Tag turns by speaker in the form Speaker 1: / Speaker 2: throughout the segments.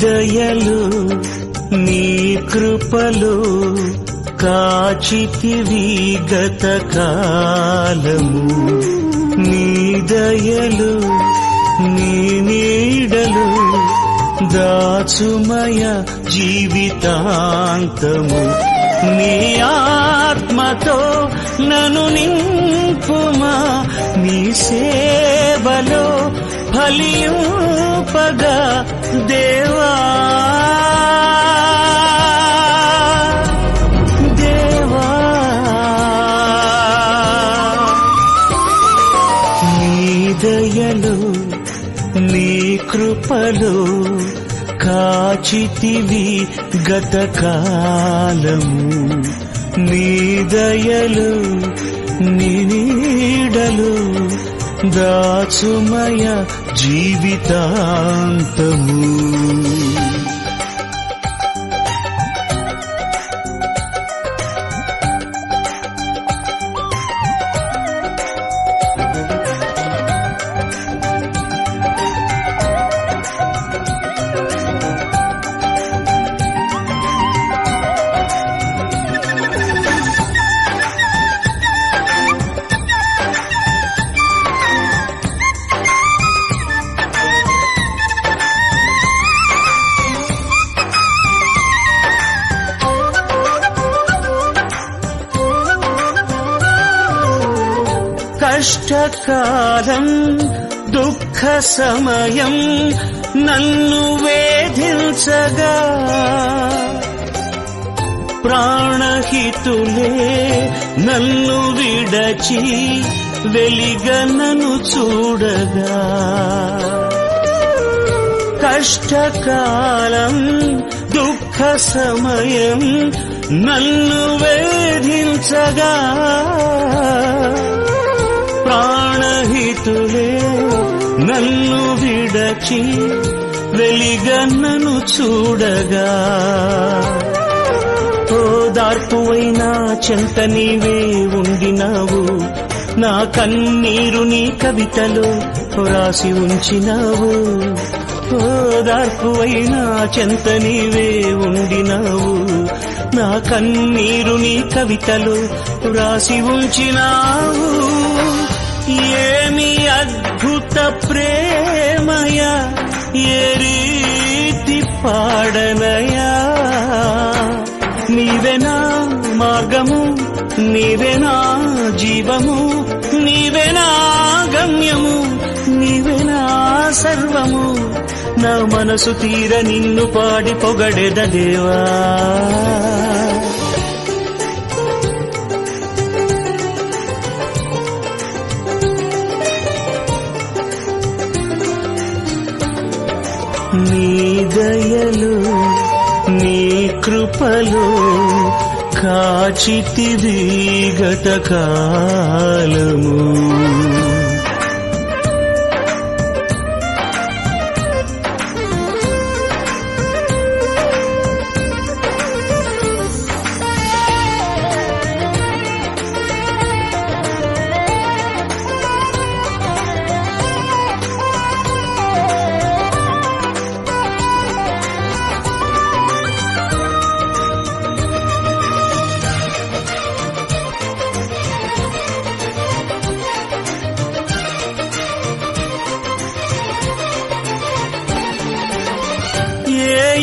Speaker 1: దయలు నీ కృపలు కాచితివి గత కాలము. నీ దయలు నీ నీడలు దాచుమయ జీవితాంతము. నీ ఆత్మతో నన్ను నింపుమా, నీ సేవలో ఫలింపగా దేవా. దేవా నీ దయలు నీ కృపలు కాచితివి గత కాలము. నీ దయలు నీ నీడలు దాచుమయ జీవితాంతము. కష్టకాలం దుఃఖ సమయం నన్ను వేధించగా, ప్రాణహితులే నన్ను విడచి వెలిగనను చూడగా. కష్టకాలం దుఃఖ సమయం నన్ను వేధించగా, ప్రాణహితులే నన్ను విడచి వెలిగన్నను చూడగా. ఓదార్పువైనా చెంత నీవే ఉండినావు, నా కన్నీరు నీ కవితలో రాసి ఉంచినావు. ఓదార్పువైనా చెంత నీవే ఉండినావు, నా కన్నీరు నీ కవితలో రాసి ఉంచినావు. ఏమి అద్భుత ప్రేమయ, ఏ రీతి పాడనయా. నీవేనా మార్గము, నీవేనా జీవము, నీవేనా గమ్యము, నీవేనా సర్వము. నా మనసు తీర నిన్ను పాడి పొగడెద దేవా. నీ దయలు నీ కృపలు కాచితివి గత కాలము.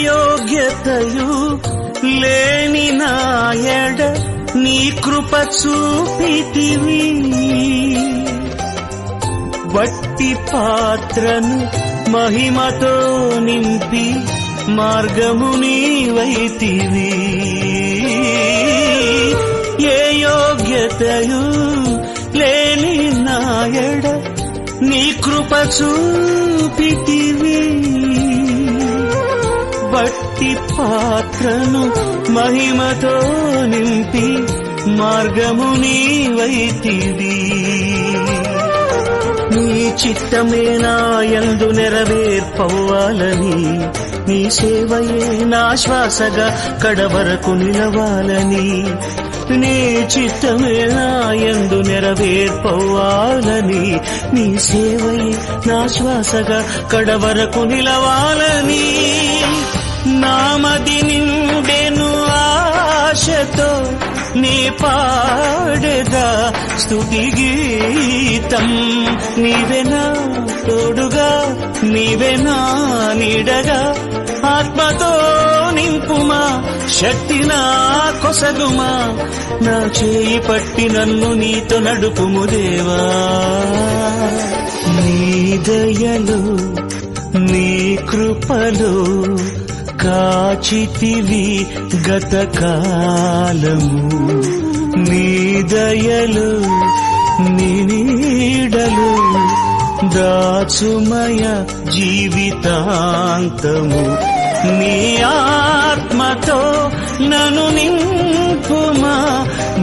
Speaker 1: యోగ్యతయు లేని నాయడ నీ కృప చూపితివి, వట్టి పాత్రను మహిమతో నింపి మార్గము నీవైతివి. ఏ యోగ్యతయు లేని నాయడ నీ కృప చూపితివి, వట్టి పాత్రను మహిమతో నింపి మార్గము నీవైతివి. నీ చిత్తమే నా యందు నెరవేర్పవ్వాలని, నీ సేవయే నా శ్వాసగా కడవరకు నిలవాలని. నీ చిత్తమే నా యందు నెరవేర్పవ్వాలని, నీ సేవయే నా శ్వాసగా కడవరకు నిలవాలని. మది నిండెను ఆశతో నీ పాడెదా స్తుతి గీతం. నీవెనా తోడుగా, నీవెనా నీడగా, ఆత్మతో నింపుమా, శక్తి నా కొసగుమా, నా చేయి పట్టి నన్ను నీతో నడుపుము దేవా. నీ దయలో నీ కృపలో కాచితివి గతకాలము. నీ దయలో నీ నీడలో దాచుమయ జీవితాంతము. నీ ఆత్మతో నన్ను నింపుమా,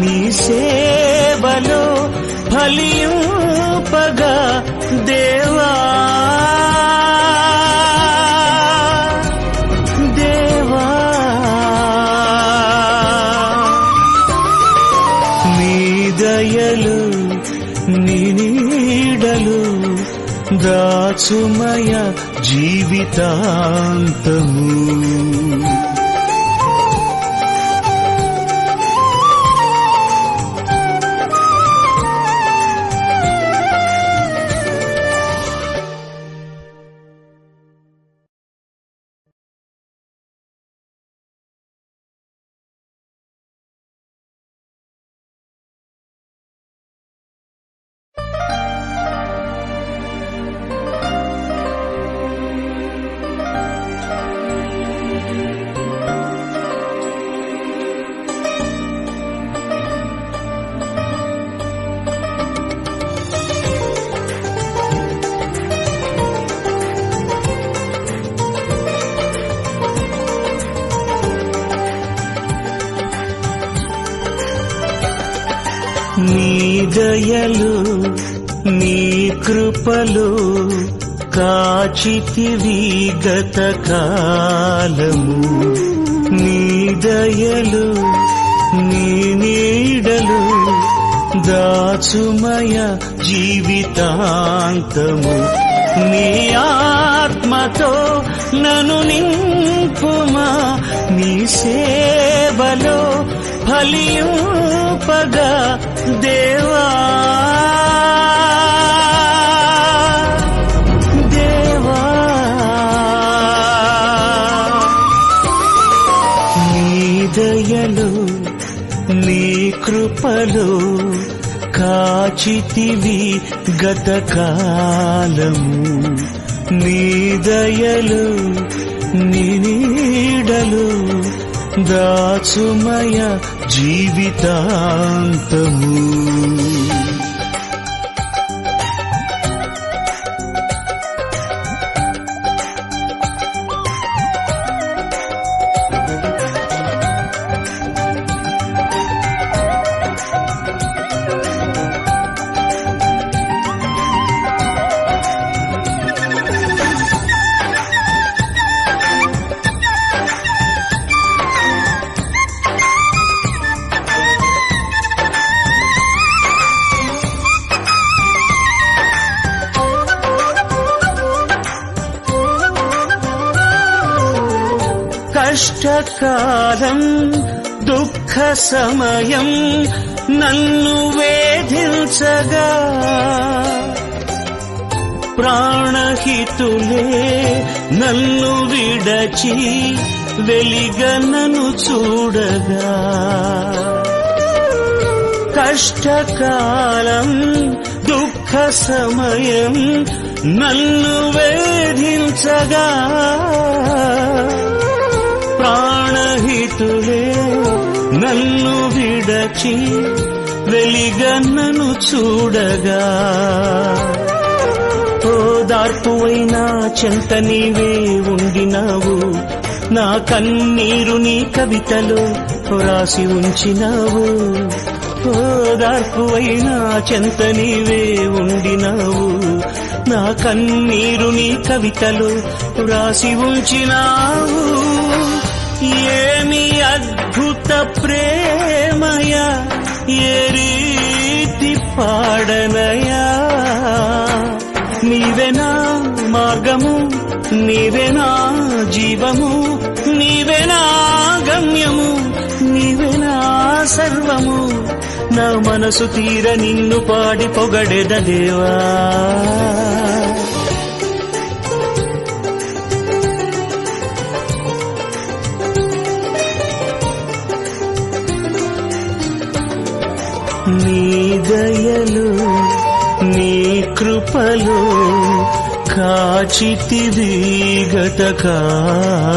Speaker 1: నీ సేవలో ఫలింపగా దేవా. దేవా నీ దయలు నీ నీడలు దాచుమయ జీవితాంతము. నీ దయలు నీ కృపలు కాచితివి గతకాలము. నీ దయలు నీ నీడలు దాచుమయ జీవితాంతము. నీ ఆత్మతో నన్ను నింపుమా, నీ సేవలో ఫలింపగా దేవా. దేవా నీ దయలు నీ కృపలు కాచితివి గతకాలము. నీ దయలు నీ నీడలు దాచుమయ జీవితాంతము. కష్టకాలం దుఃఖ సమయం నన్ను వేధించగా, ప్రాణహితులే నన్ను విడచి వెలిగనను చూడగా. కష్టకాలం దుఃఖ సమయం నన్ను వేధించగా, ప్రాణహితులే నన్ను విడచి వెలిగన్నను చూడగా. ఓదార్పువైనా చెంత నీవే ఉండినావు, నా కన్నీరు నీ కవితలో రాసి ఉంచినావు. ఓదార్పువైనా చెంత నీవే ఉండినావు, నా కన్నీరు నీ కవితలో రాసి ఉంచినావు. ఏమి అద్భుత ప్రేమయా, ఏ రీతి పాడనయా. నీవే నా మార్గము, నీవే నా జీవము, నీవే నీవే నా గమ్యము, నీవే నా సర్వము, నా మనసు తీర నిన్ను పాడి పొగడెద దేవా. నీ దయలు నీ కృపలు కాచితివి గతకాలము.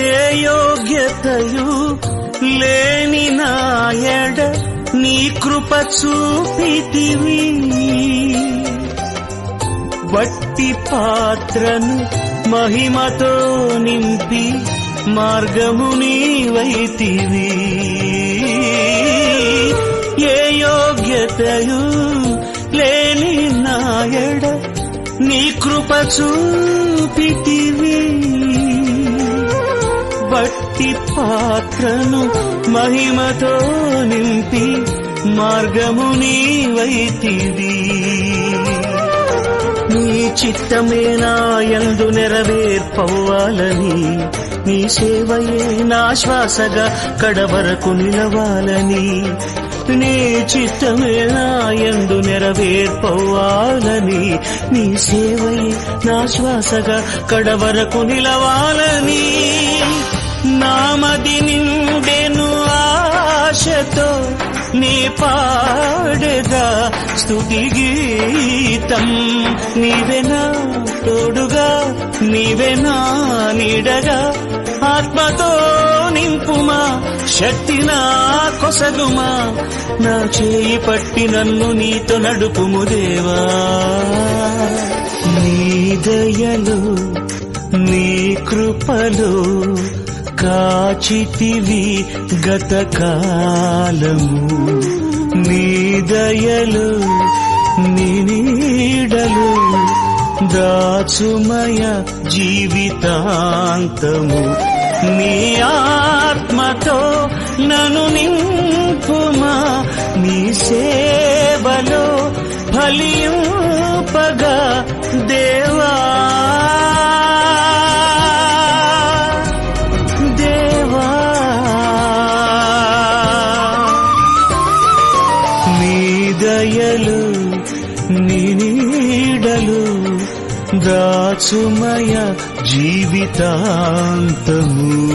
Speaker 1: ఏ యోగ్యతయు లేని నాయడ నీ కృప చూపితివి, వట్టి పాత్రను మహిమతో నింపి మార్గము నీవైతివి. ఏ యోగ్యతయు లేని నాయడ నీ కృప చూపితివి, వట్టి పాత్రను మహిమతో నింపి మార్గము నీవైతివి. నీ చిత్తమే నా యందు నెరవేర్పవ్వాలని, నీ సేవయే నా శ్వాసగా కడవరకు నిలవాలని, నీ చిత్తమే నా యందు నెరవేర్పవ్వాలని, నీ సేవయే నా శ్వాసగా కడవరకు నిలవాలని. నామది నిండెను ఆశతో నీ పాడెదా స్తుతి గీతం. నీవే నా తోడుగా, నీవే నా నీడగా, ఆత్మతో నింపుమా, శక్తి నా కొసగుమా, నా చేయి పట్టి నన్ను నీతో నడుపుము దేవా. నీ దయలు నీ కృపలు కాచితివి గతకాలము. నీ దయలు నీ నీడలు దాచుమయ జీవితాంతము. నీ ఆత్మతో నన్ను నింపుమా, నీ సేవలో ఫలింపగా దేవా. నీ దయలు నీ నీడలు దాచుమయ జీవితాంతము.